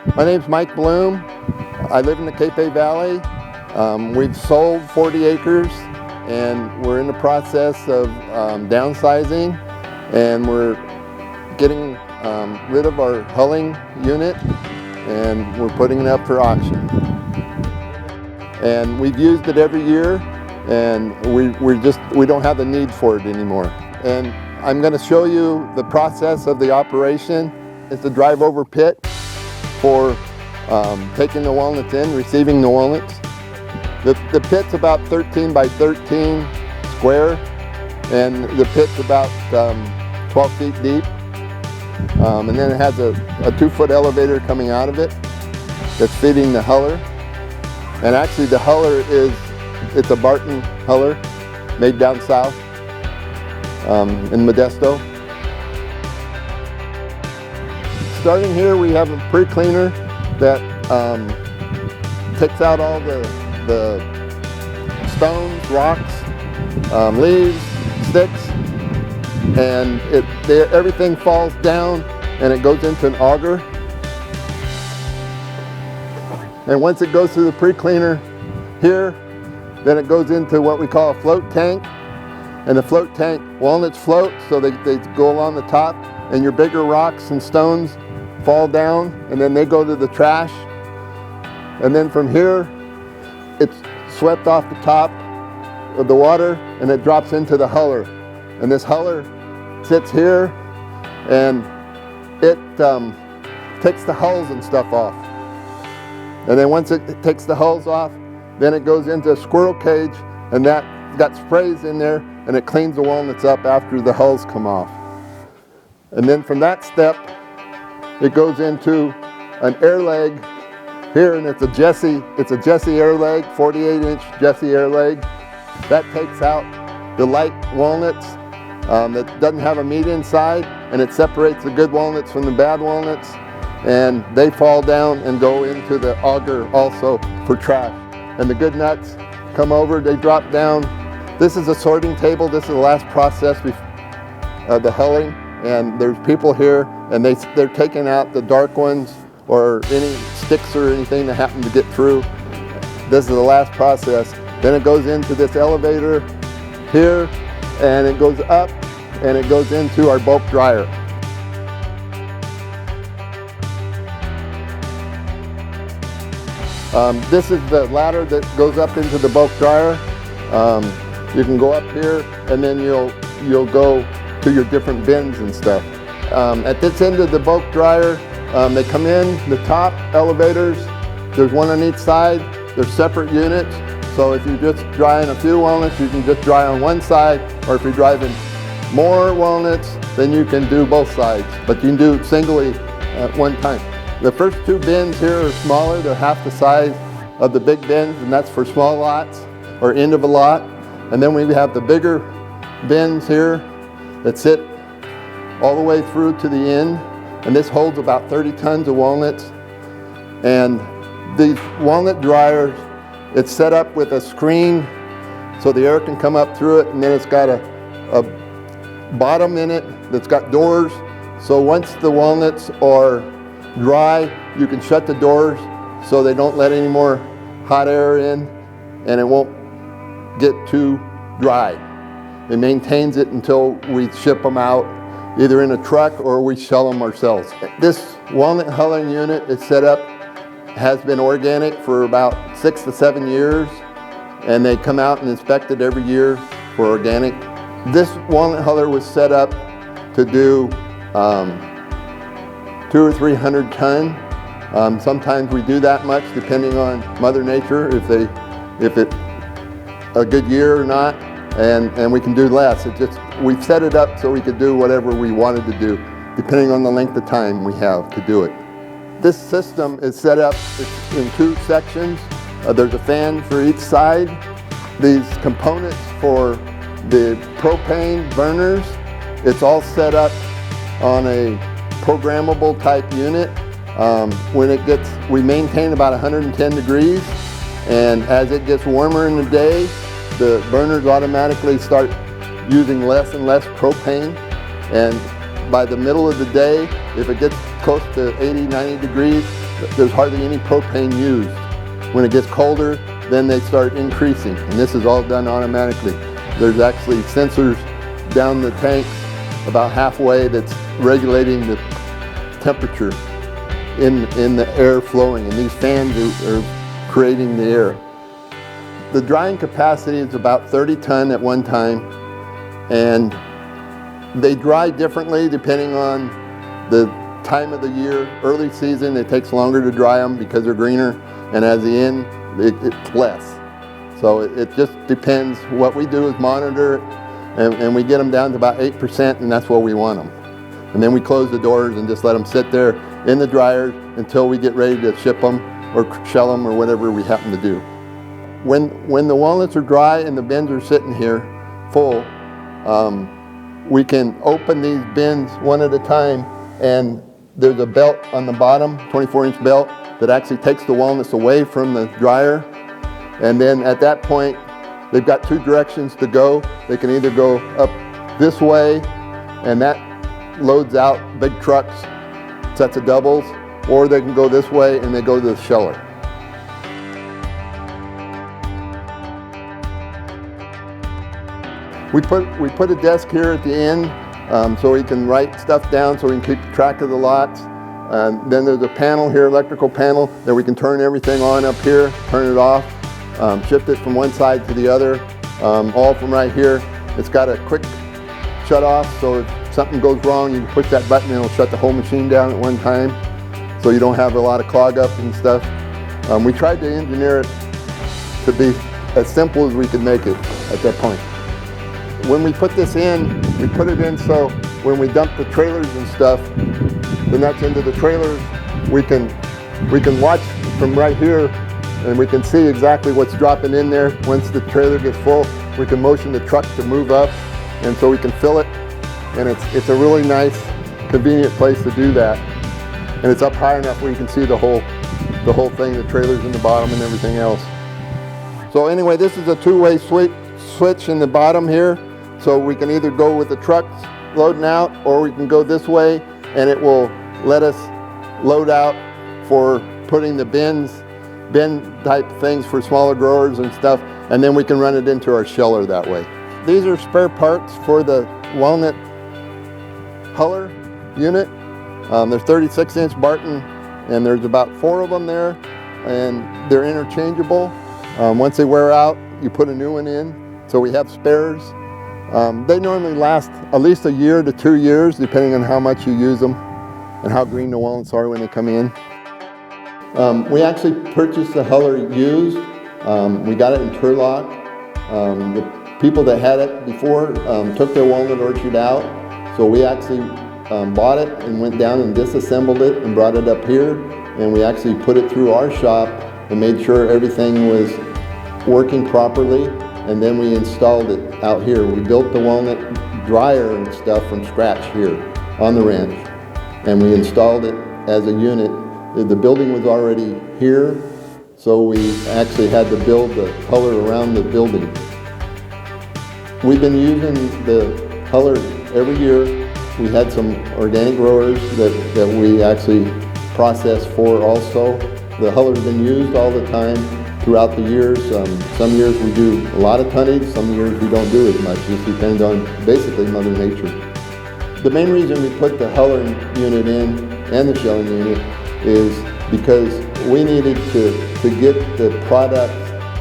My name's Mike Bloom. I live in the Cape Valley. We've sold 40 acres and we're in the process of downsizing, and we're getting rid of our hulling unit and we're putting it up for auction. And we've used it every year, and we don't have the need for it anymore. And I'm going to show you the process of the operation. It's a drive over pit for taking the walnuts in, receiving the walnuts. The pit's about 13 by 13 square, and the pit's about 12 feet deep. And then it has a 2-foot elevator coming out of it that's feeding the huller. And actually the huller it's a Barton huller made down south in Modesto. Starting here, we have a pre-cleaner that takes out all the stones, rocks, leaves, sticks, and everything falls down and it goes into an auger. And once it goes through the pre-cleaner here, then it goes into what we call a float tank. And the float tank, walnuts float, so they go along the top, and your bigger rocks and stones fall down, and then they go to the trash. And then from here, it's swept off the top of the water and it drops into the huller. And this huller sits here and it takes the hulls and stuff off. And then once it takes the hulls off, then it goes into a squirrel cage, and that got sprays in there, and it cleans the walnuts up after the hulls come off. And then from that step, it goes into an air leg here, and it's a Jesse air leg, 48-inch Jesse air leg. That takes out the light walnuts that doesn't have a meat inside, and it separates the good walnuts from the bad walnuts, and they fall down and go into the auger also for trash. And the good nuts come over, they drop down. This is a sorting table. This is the last process of the hulling, and there's people here, and they're taking out the dark ones or any sticks or anything that happen to get through. This is the last process. Then it goes into this elevator here, and it goes up, and it goes into our bulk dryer. This is the ladder that goes up into the bulk dryer. You can go up here, and then you'll go to your different bins and stuff. At this end of the bulk dryer, they come in, the top elevators, there's one on each side. They're separate units, so if you're just drying a few walnuts, you can just dry on one side, or if you're driving more walnuts, then you can do both sides, but you can do singly at one time. The first two bins here are smaller. They're half the size of the big bins, and that's for small lots or end of a lot. And then we have the bigger bins here that sit all the way through to the end, and this holds about 30 tons of walnuts. And these walnut dryers, it's set up with a screen so the air can come up through it, and then it's got a bottom in it that's got doors. So once the walnuts are dry, you can shut the doors so they don't let any more hot air in, and it won't get too dry. It maintains it until we ship them out, either in a truck or we sell them ourselves. This walnut hulling unit is set up, has been organic for about 6 to 7 years, and they come out and inspect it every year for organic. This walnut huller was set up to do 200 or 300 ton. Sometimes we do that much depending on Mother Nature, if it's a good year or not, and we can do less. We've set it up so we could do whatever we wanted to do, depending on the length of time we have to do it. This system is set up in 2 sections. There's a fan for each side. These components for the propane burners, it's all set up on a programmable type unit. We maintain about 110 degrees, and as it gets warmer in the day, the burners automatically start using less and less propane, and by the middle of the day, if it gets close to 80, 90 degrees, there's hardly any propane used. When it gets colder, then they start increasing, and this is all done automatically. There's actually sensors down the tank about halfway that's regulating the temperature in the air flowing, and these fans are creating the air. The drying capacity is about 30 ton at one time, and they dry differently depending on the time of the year. Early season, it takes longer to dry them because they're greener, and as the end, it's less. So it just depends. What we do is monitor it, and we get them down to about 8%, and that's where we want them. And then we close the doors and just let them sit there in the dryers until we get ready to ship them or shell them or whatever we happen to do. When the walnuts are dry and the bins are sitting here full, we can open these bins one at a time, and there's a belt on the bottom, 24-inch belt, that actually takes the walnuts away from the dryer. And then at that point, they've got two directions to go. They can either go up this way, and that loads out big trucks, sets of doubles, or they can go this way and they go to the sheller. We put a desk here at the end so we can write stuff down, so we can keep track of the lots. Then there's a panel here, electrical panel, that we can turn everything on up here, turn it off, shift it from one side to the other, all from right here. It's got a quick shut off, so if something goes wrong, you can push that button and it'll shut the whole machine down at one time, so you don't have a lot of clog up and stuff. We tried to engineer it to be as simple as we could make it at that point. When we put this in, we put it in so when we dump the trailers and stuff, the nuts into the trailers, we can watch from right here, and we can see exactly what's dropping in there. Once the trailer gets full, we can motion the truck to move up, and so we can fill it. And it's a really nice, convenient place to do that. And it's up high enough where you can see the whole thing, the trailers in the bottom and everything else. So anyway, this is a two-way switch in the bottom here. So we can either go with the trucks loading out, or we can go this way, and it will let us load out for putting the bin type things for smaller growers and stuff, and then we can run it into our sheller that way. These are spare parts for the Walnut Huller unit. They're 36-inch Barton, and there's about 4 of them there, and they're interchangeable. Once they wear out, you put a new one in, so we have spares. They normally last at least a year to 2 years, depending on how much you use them and how green the walnuts are when they come in. We actually purchased the Huller used. We got it in Turlock. The people that had it before took their walnut orchard out, so we actually bought it and went down and disassembled it and brought it up here, and we actually put it through our shop and made sure everything was working properly, and then we installed it out here. We built the walnut dryer and stuff from scratch here on the ranch, and we installed it as a unit. The building was already here, so we actually had to build the Huller around the building. We've been using the Huller every year. We had some organic growers that we actually processed for also. The Huller's been used all the time throughout the years. Some years we do a lot of tonnage, some years we don't do as much. It depends on basically Mother Nature. The main reason we put the Huller unit in and the shelling unit is because we needed to get the products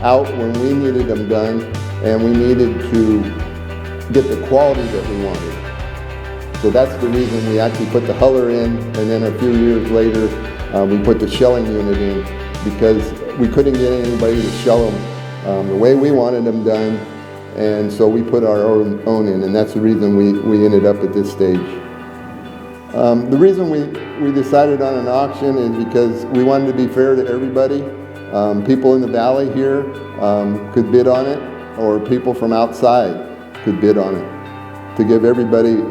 out when we needed them done, and we needed to get the quality that we wanted. So that's the reason we actually put the Huller in, and then a few years later we put the shelling unit in, because we couldn't get anybody to shell them the way we wanted them done, and so we put our own in, and that's the reason we ended up at this stage. The reason we decided on an auction is because we wanted to be fair to everybody. People in the valley here could bid on it, or people from outside could bid on it, to give everybody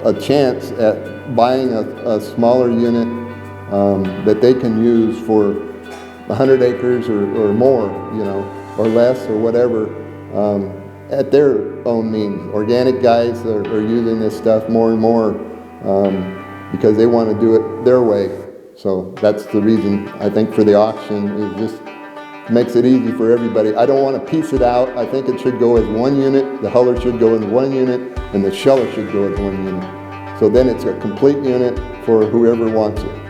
a chance at buying a smaller unit that they can use for 100 acres or more, you know, or less or whatever, at their own means. Organic guys are using this stuff more and more because they want to do it their way. So that's the reason I think for the auction, is just makes it easy for everybody. I don't want to piece it out. I think it should go as one unit. The Huller should go as one unit, and the Sheller should go as one unit. So then it's a complete unit for whoever wants it.